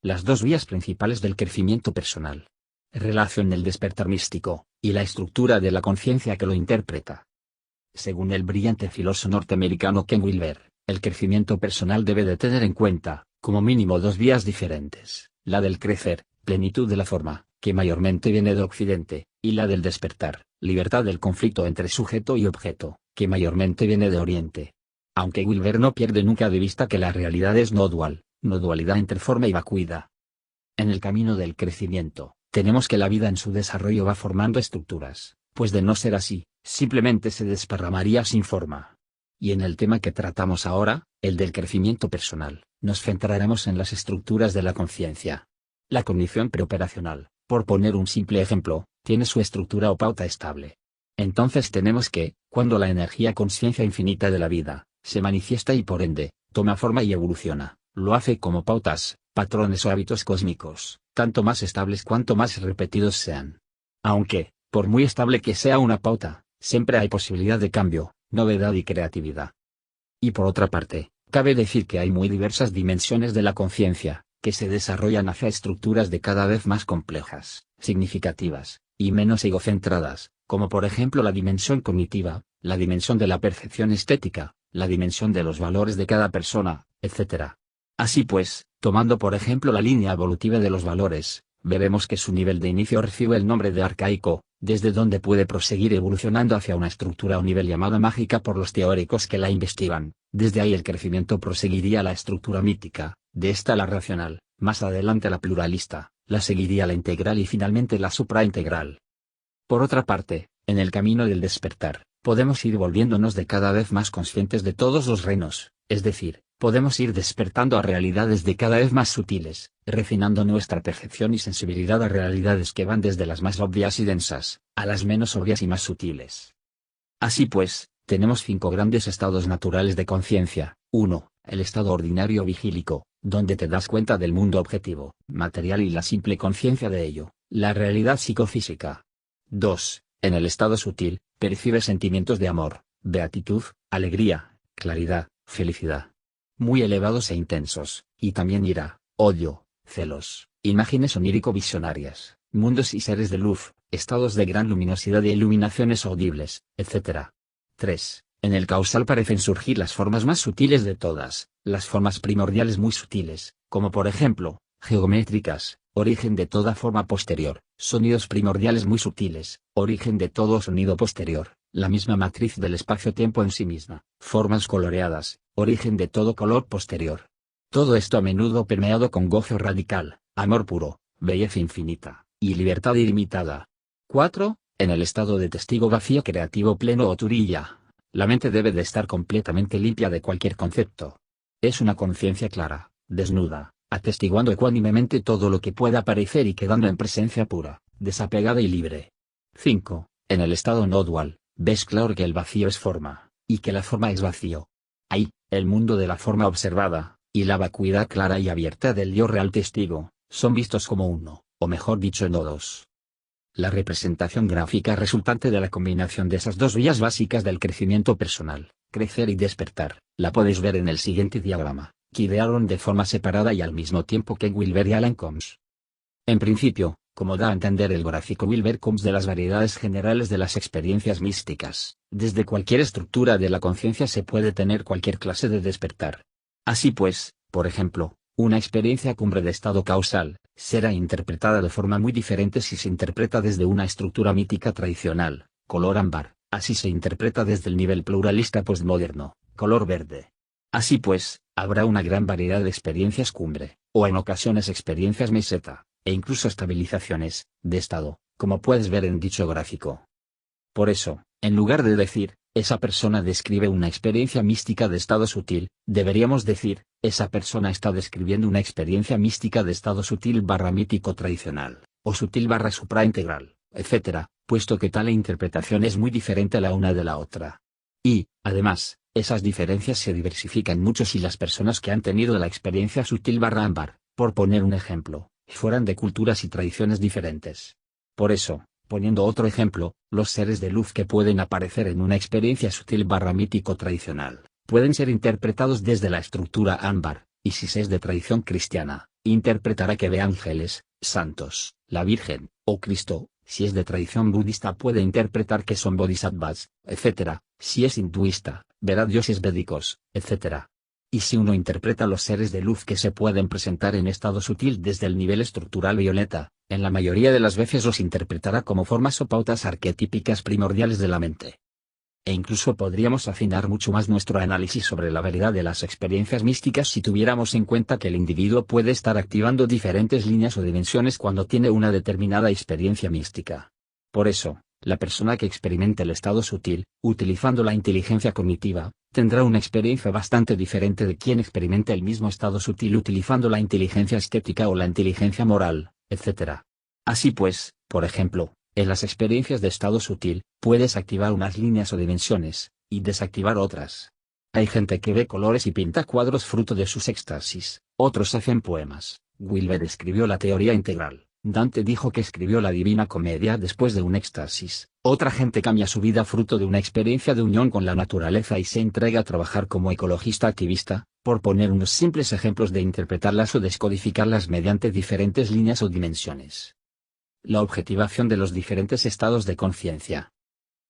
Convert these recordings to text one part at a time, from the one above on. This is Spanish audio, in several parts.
las dos vías principales del crecimiento personal. Relación del despertar místico, y la estructura de la conciencia que lo interpreta. Según el brillante filósofo norteamericano Ken Wilber, el crecimiento personal debe de tener en cuenta, como mínimo dos vías diferentes, la del crecer, plenitud de la forma, que mayormente viene de Occidente, y la del despertar, libertad del conflicto entre sujeto y objeto, que mayormente viene de Oriente. Aunque Wilber no pierde nunca de vista que la realidad es no dual, no dualidad entre forma y vacuidad. En el camino del crecimiento, tenemos que la vida en su desarrollo va formando estructuras, pues de no ser así, simplemente se desparramaría sin forma. Y en el tema que tratamos ahora, el del crecimiento personal, nos centraremos en las estructuras de la conciencia. La cognición preoperacional, por poner un simple ejemplo, tiene su estructura o pauta estable. Entonces tenemos que, cuando la energía conciencia infinita de la vida, se manifiesta y por ende, toma forma y evoluciona, lo hace como pautas, patrones o hábitos cósmicos, tanto más estables cuanto más repetidos sean. Aunque, por muy estable que sea una pauta, siempre hay posibilidad de cambio, novedad y creatividad. Y por otra parte, cabe decir que hay muy diversas dimensiones de la conciencia, que se desarrollan hacia estructuras de cada vez más complejas, significativas, y menos egocentradas, como por ejemplo la dimensión cognitiva, la dimensión de la percepción estética, la dimensión de los valores de cada persona, etc. Así pues, tomando por ejemplo la línea evolutiva de los valores, veremos que su nivel de inicio recibe el nombre de arcaico, desde donde puede proseguir evolucionando hacia una estructura o nivel llamada mágica por los teóricos que la investigan. Desde ahí el crecimiento proseguiría a la estructura mítica, de esta la racional, más adelante la pluralista, la seguiría la integral y finalmente la supraintegral. Por otra parte, en el camino del despertar, podemos ir volviéndonos de cada vez más conscientes de todos los reinos, es decir, podemos ir despertando a realidades de cada vez más sutiles, refinando nuestra percepción y sensibilidad a realidades que van desde las más obvias y densas, a las menos obvias y más sutiles. Así pues, tenemos 5 grandes estados naturales de conciencia. 1. El estado ordinario vigílico, donde te das cuenta del mundo objetivo, material y la simple conciencia de ello, la realidad psicofísica. 2. En el estado sutil, percibes sentimientos de amor, beatitud, alegría, claridad, felicidad. Muy elevados e intensos, y también ira, odio, celos, imágenes onírico-visionarias, mundos y seres de luz, estados de gran luminosidad y iluminaciones audibles, etc. 3. En el causal parecen surgir las formas más sutiles de todas, las formas primordiales muy sutiles, como por ejemplo, geométricas, origen de toda forma posterior, sonidos primordiales muy sutiles, origen de todo sonido posterior, la misma matriz del espacio-tiempo en sí misma, formas coloreadas, origen de todo color posterior. Todo esto a menudo permeado con gozo radical, amor puro, belleza infinita, y libertad ilimitada. 4. En el estado de testigo vacío creativo pleno o turilla, la mente debe de estar completamente limpia de cualquier concepto. Es una conciencia clara, desnuda, atestiguando ecuánimemente todo lo que pueda aparecer y quedando en presencia pura, desapegada y libre. 5. En el estado no dual, ves claro que el vacío es forma, y que la forma es vacío. Ahí, el mundo de la forma observada, y la vacuidad clara y abierta del yo real testigo, son vistos como uno, o mejor dicho no dos. La representación gráfica resultante de la combinación de esas dos vías básicas del crecimiento personal, crecer y despertar, la podéis ver en el siguiente diagrama, que idearon de forma separada y al mismo tiempo que Wilber y Alan Combs. En principio, como da a entender el gráfico Wilber Combs de las variedades generales de las experiencias místicas, desde cualquier estructura de la conciencia se puede tener cualquier clase de despertar. Así pues, por ejemplo, una experiencia cumbre de estado causal, será interpretada de forma muy diferente si se interpreta desde una estructura mítica tradicional, color ámbar, así se interpreta desde el nivel pluralista postmoderno, color verde. Así pues, habrá una gran variedad de experiencias cumbre, o en ocasiones experiencias meseta, e incluso estabilizaciones, de estado, como puedes ver en dicho gráfico. Por eso, en lugar de decir, esa persona describe una experiencia mística de estado sutil, deberíamos decir, esa persona está describiendo una experiencia mística de estado sutil / mítico tradicional, o sutil / supraintegral, etc., puesto que tal interpretación es muy diferente la una de la otra. Y, además, esas diferencias se diversifican mucho si las personas que han tenido la experiencia sutil / ámbar, por poner un ejemplo, fueran de culturas y tradiciones diferentes. Por eso, poniendo otro ejemplo, los seres de luz que pueden aparecer en una experiencia sutil / mítico tradicional, pueden ser interpretados desde la estructura ámbar, y si se es de tradición cristiana, interpretará que ve ángeles, santos, la Virgen, o Cristo. Si es de tradición budista puede interpretar que son bodhisattvas, etc. Si es hinduista, verá dioses védicos, etc. Y si uno interpreta los seres de luz que se pueden presentar en estado sutil desde el nivel estructural violeta, en la mayoría de las veces los interpretará como formas o pautas arquetípicas primordiales de la mente. E incluso podríamos afinar mucho más nuestro análisis sobre la variedad de las experiencias místicas si tuviéramos en cuenta que el individuo puede estar activando diferentes líneas o dimensiones cuando tiene una determinada experiencia mística. Por eso, la persona que experimente el estado sutil, utilizando la inteligencia cognitiva, tendrá una experiencia bastante diferente de quien experimente el mismo estado sutil utilizando la inteligencia estética o la inteligencia moral, etc. Así pues, por ejemplo, en las experiencias de estado sutil, puedes activar unas líneas o dimensiones, y desactivar otras. Hay gente que ve colores y pinta cuadros fruto de sus éxtasis, otros hacen poemas. Wilber escribió la teoría integral. Dante dijo que escribió la Divina Comedia después de un éxtasis. Otra gente cambia su vida fruto de una experiencia de unión con la naturaleza y se entrega a trabajar como ecologista activista, por poner unos simples ejemplos de interpretarlas o descodificarlas mediante diferentes líneas o dimensiones. La objetivación de los diferentes estados de conciencia.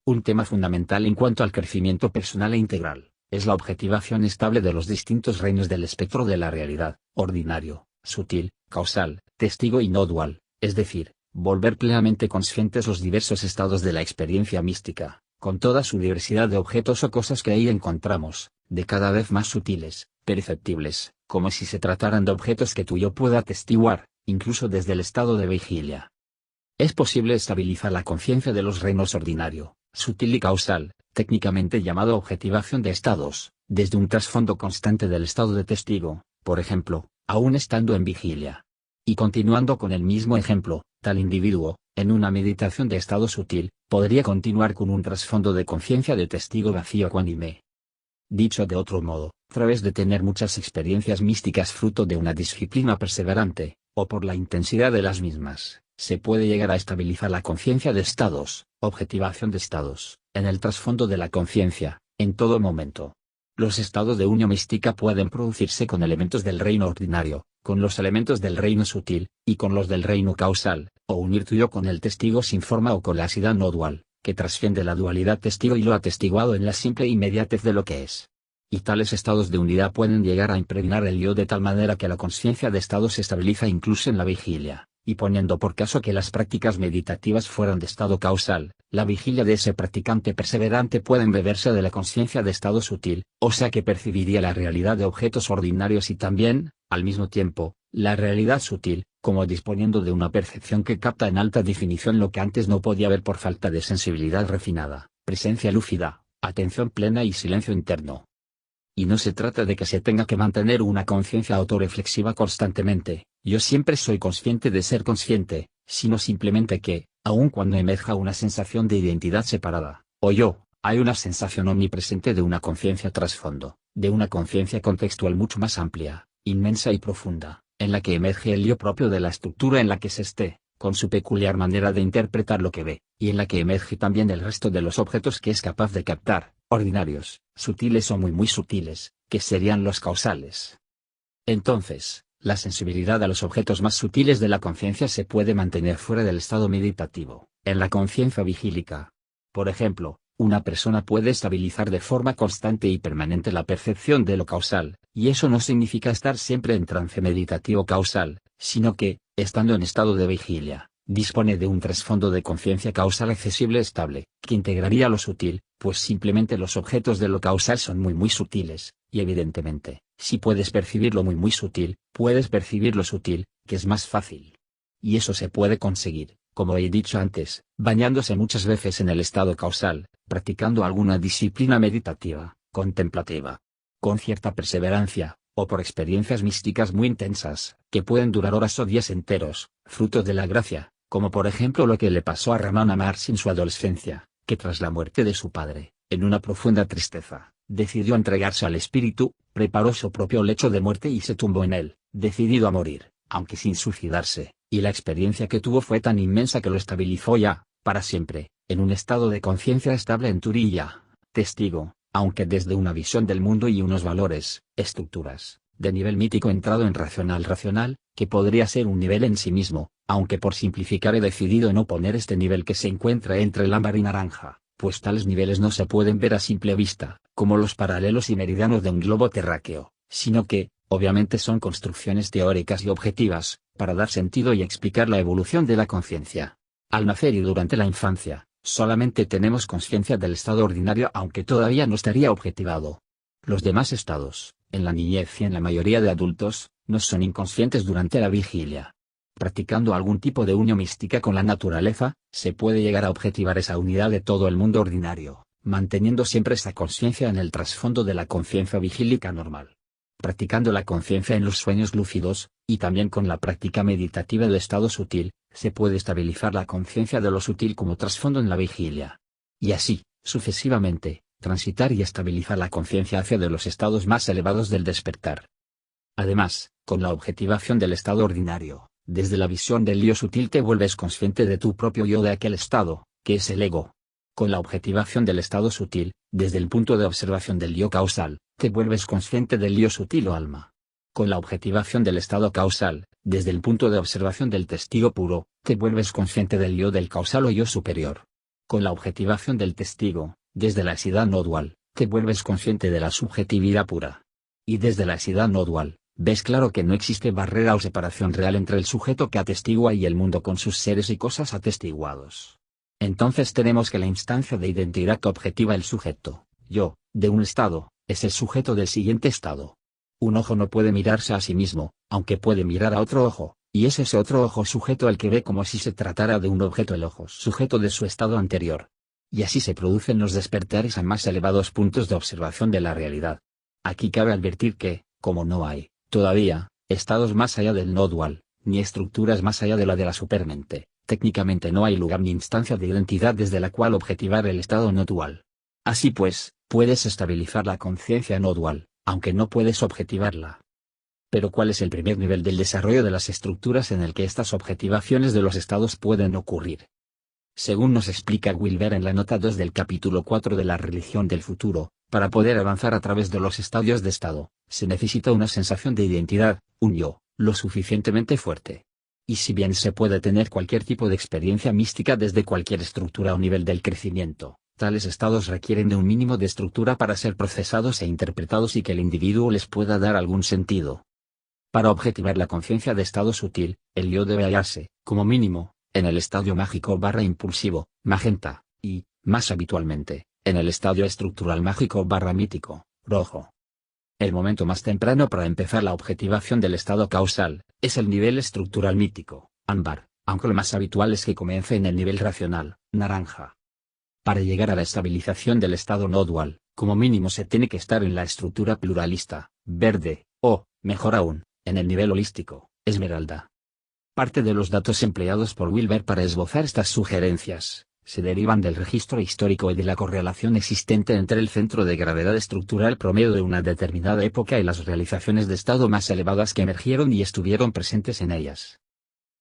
Un tema fundamental en cuanto al crecimiento personal e integral, es la objetivación estable de los distintos reinos del espectro de la realidad, ordinario, sutil, causal, testigo y no dual, es decir, volver plenamente conscientes los diversos estados de la experiencia mística, con toda su diversidad de objetos o cosas que ahí encontramos, de cada vez más sutiles, perceptibles, como si se trataran de objetos que tú y yo pueda atestiguar, incluso desde el estado de vigilia. Es posible estabilizar la conciencia de los reinos ordinario, sutil y causal, técnicamente llamado objetivación de estados, desde un trasfondo constante del estado de testigo, por ejemplo, aún estando en vigilia. Y continuando con el mismo ejemplo, tal individuo, en una meditación de estado sutil, podría continuar con un trasfondo de conciencia de testigo vacío ecuánime. Dicho de otro modo, a través de tener muchas experiencias místicas fruto de una disciplina perseverante, o por la intensidad de las mismas, se puede llegar a estabilizar la conciencia de estados, objetivación de estados, en el trasfondo de la conciencia, en todo momento. Los estados de unión mística pueden producirse con elementos del reino ordinario, con los elementos del reino sutil, y con los del reino causal, o unir tú y yo con el testigo sin forma o con la asidad no dual, que trasciende la dualidad testigo y lo atestiguado en la simple inmediatez de lo que es. Y tales estados de unidad pueden llegar a impregnar el yo de tal manera que la conciencia de estado se estabiliza incluso en la vigilia, y poniendo por caso que las prácticas meditativas fueran de estado causal, la vigilia de ese practicante perseverante puede embeberse de la conciencia de estado sutil, o sea que percibiría la realidad de objetos ordinarios y también, al mismo tiempo, la realidad sutil, como disponiendo de una percepción que capta en alta definición lo que antes no podía ver por falta de sensibilidad refinada, presencia lúcida, atención plena y silencio interno. Y no se trata de que se tenga que mantener una conciencia autorreflexiva constantemente, yo siempre soy consciente de ser consciente, sino simplemente que, aun cuando emerja una sensación de identidad separada, o yo, hay una sensación omnipresente de una conciencia trasfondo, de una conciencia contextual mucho más amplia, inmensa y profunda, en la que emerge el yo propio de la estructura en la que se esté, con su peculiar manera de interpretar lo que ve, y en la que emerge también el resto de los objetos que es capaz de captar, ordinarios, sutiles o muy sutiles, que serían los causales. Entonces, la sensibilidad a los objetos más sutiles de la conciencia se puede mantener fuera del estado meditativo, en la conciencia vigílica. Por ejemplo, una persona puede estabilizar de forma constante y permanente la percepción de lo causal, y eso no significa estar siempre en trance meditativo causal, sino que, estando en estado de vigilia, dispone de un trasfondo de conciencia causal accesible estable, que integraría lo sutil, pues simplemente los objetos de lo causal son muy sutiles, y evidentemente, si puedes percibir lo muy sutil, puedes percibir lo sutil, que es más fácil. Y eso se puede conseguir, como he dicho antes, bañándose muchas veces en el estado causal, practicando alguna disciplina meditativa, contemplativa, con cierta perseverancia, o por experiencias místicas muy intensas, que pueden durar horas o días enteros, frutos de la gracia, como por ejemplo lo que le pasó a Ramana Maharshi en su adolescencia, que tras la muerte de su padre, en una profunda tristeza, decidió entregarse al espíritu, preparó su propio lecho de muerte y se tumbó en él, decidido a morir, aunque sin suicidarse, y la experiencia que tuvo fue tan inmensa que lo estabilizó ya, para siempre, en un estado de conciencia estable en Turiya, testigo, aunque desde una visión del mundo y unos valores, estructuras, de nivel mítico entrado en racional, que podría ser un nivel en sí mismo, aunque por simplificar he decidido no poner este nivel que se encuentra entre el ámbar y naranja, pues tales niveles no se pueden ver a simple vista, como los paralelos y meridianos de un globo terráqueo, sino que, obviamente son construcciones teóricas y objetivas, para dar sentido y explicar la evolución de la conciencia. Al nacer y durante la infancia, solamente tenemos conciencia del estado ordinario aunque todavía no estaría objetivado. Los demás estados, en la niñez y en la mayoría de adultos, no son inconscientes durante la vigilia. Practicando algún tipo de unión mística con la naturaleza, se puede llegar a objetivar esa unidad de todo el mundo ordinario, manteniendo siempre esa conciencia en el trasfondo de la conciencia vigílica normal. Practicando la conciencia en los sueños lúcidos, y también con la práctica meditativa del estado sutil, se puede estabilizar la conciencia de lo sutil como trasfondo en la vigilia. Y así, sucesivamente, transitar y estabilizar la conciencia hacia de los estados más elevados del despertar. Además, con la objetivación del estado ordinario, desde la visión del yo sutil te vuelves consciente de tu propio yo de aquel estado, que es el ego. Con la objetivación del estado sutil, desde el punto de observación del yo causal, te vuelves consciente del yo sutil o alma. Con la objetivación del estado causal, desde el punto de observación del testigo puro, te vuelves consciente del yo del causal o yo superior. Con la objetivación del testigo, desde la esidad no dual, te vuelves consciente de la subjetividad pura. Y desde la esidad no dual, ves claro que no existe barrera o separación real entre el sujeto que atestigua y el mundo con sus seres y cosas atestiguados. Entonces tenemos que la instancia de identidad que objetiva el sujeto, yo, de un estado, es el sujeto del siguiente estado. Un ojo no puede mirarse a sí mismo, aunque puede mirar a otro ojo, y es ese otro ojo sujeto el que ve como si se tratara de un objeto el ojo sujeto de su estado anterior. Y así se producen los despertares a más elevados puntos de observación de la realidad. Aquí cabe advertir que, como no hay, todavía, estados más allá del no dual, ni estructuras más allá de la supermente, técnicamente no hay lugar ni instancia de identidad desde la cual objetivar el estado no dual. Así pues, puedes estabilizar la conciencia no dual, aunque no puedes objetivarla. Pero ¿cuál es el primer nivel del desarrollo de las estructuras en el que estas objetivaciones de los estados pueden ocurrir? Según nos explica Wilber en la nota 2 del capítulo 4 de la religión del futuro, para poder avanzar a través de los estadios de estado, se necesita una sensación de identidad, un yo, lo suficientemente fuerte. Y si bien se puede tener cualquier tipo de experiencia mística desde cualquier estructura o nivel del crecimiento, tales estados requieren de un mínimo de estructura para ser procesados e interpretados y que el individuo les pueda dar algún sentido. Para objetivar la conciencia de estado sutil, el yo debe hallarse, como mínimo, en el estadio mágico / impulsivo, magenta, y, más habitualmente, en el estadio estructural mágico / mítico, rojo. El momento más temprano para empezar la objetivación del estado causal, es el nivel estructural mítico, ámbar, aunque lo más habitual es que comience en el nivel racional, naranja. Para llegar a la estabilización del estado no dual, como mínimo se tiene que estar en la estructura pluralista, verde, o, mejor aún, en el nivel holístico, esmeralda. Parte de los datos empleados por Wilber para esbozar estas sugerencias, se derivan del registro histórico y de la correlación existente entre el centro de gravedad estructural promedio de una determinada época y las realizaciones de estado más elevadas que emergieron y estuvieron presentes en ellas.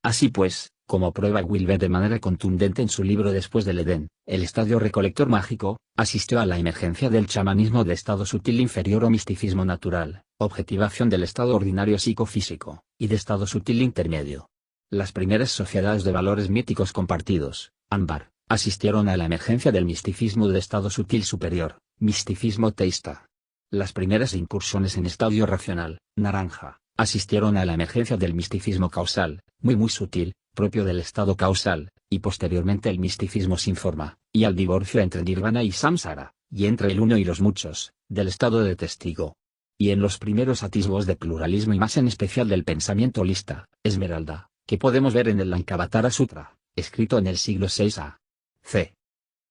Así pues, como prueba Wilber de manera contundente en su libro Después del Edén, el estadio recolector mágico, asistió a la emergencia del chamanismo de estado sutil inferior o misticismo natural, objetivación del estado ordinario psicofísico, y de estado sutil intermedio. Las primeras sociedades de valores míticos compartidos, ámbar, asistieron a la emergencia del misticismo de estado sutil superior, misticismo teísta. Las primeras incursiones en estadio racional, naranja, asistieron a la emergencia del misticismo causal, muy sutil, propio del estado causal, y posteriormente el misticismo sin forma, y al divorcio entre nirvana y samsara, y entre el uno y los muchos, del estado de testigo. Y en los primeros atisbos de pluralismo y más en especial del pensamiento holista, esmeralda, que podemos ver en el Lankavatara Sutra, escrito en el siglo VI a.C.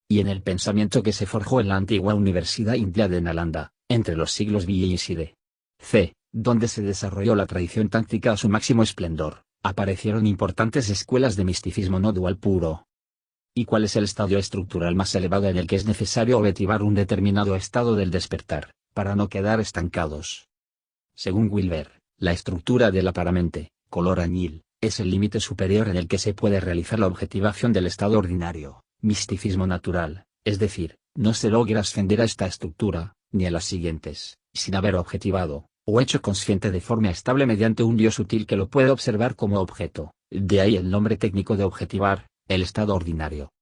Y en el pensamiento que se forjó en la antigua Universidad India de Nalanda, entre los siglos VI y c., donde se desarrolló la tradición tántrica a su máximo esplendor, aparecieron importantes escuelas de misticismo no dual puro. ¿Y cuál es el estadio estructural más elevado en el que es necesario objetivar un determinado estado del despertar, para no quedar estancados? Según Wilber, la estructura de la paramente, color añil, es el límite superior en el que se puede realizar la objetivación del estado ordinario, misticismo natural, es decir, no se logra ascender a esta estructura, ni a las siguientes, sin haber objetivado, o hecho consciente de forma estable mediante un yo sutil que lo puede observar como objeto, de ahí el nombre técnico de objetivar, el estado ordinario.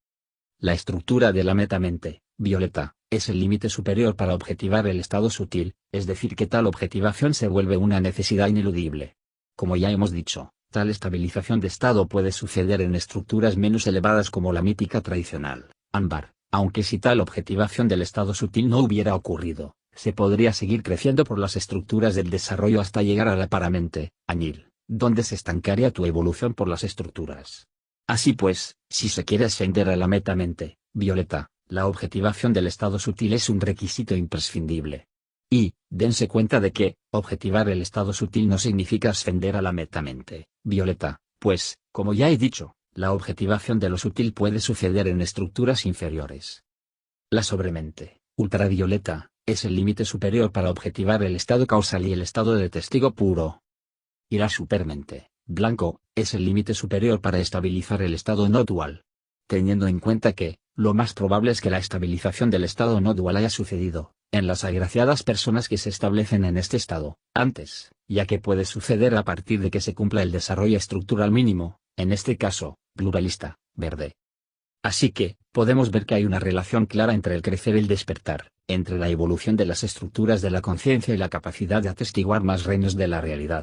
La estructura de la metamente, violeta, es el límite superior para objetivar el estado sutil, es decir que tal objetivación se vuelve una necesidad ineludible. Como ya hemos dicho, tal estabilización de estado puede suceder en estructuras menos elevadas como la mítica tradicional, ámbar, aunque si tal objetivación del estado sutil no hubiera ocurrido, se podría seguir creciendo por las estructuras del desarrollo hasta llegar a la paramente, añil, donde se estancaría tu evolución por las estructuras. Así pues, si se quiere ascender a la metamente, violeta, la objetivación del estado sutil es un requisito imprescindible. Y, dense cuenta de que, objetivar el estado sutil no significa ascender a la metamente, violeta, pues, como ya he dicho, la objetivación de lo sutil puede suceder en estructuras inferiores. La sobremente, ultravioleta, es el límite superior para objetivar el estado causal y el estado de testigo puro. Y la supermente, blanco, es el límite superior para estabilizar el estado no dual. Teniendo en cuenta que, lo más probable es que la estabilización del estado no dual haya sucedido, en las agraciadas personas que se establecen en este estado, antes, ya que puede suceder a partir de que se cumpla el desarrollo estructural mínimo, en este caso, pluralista, verde. Así que, podemos ver que hay una relación clara entre el crecer y el despertar, entre la evolución de las estructuras de la conciencia y la capacidad de atestiguar más reinos de la realidad.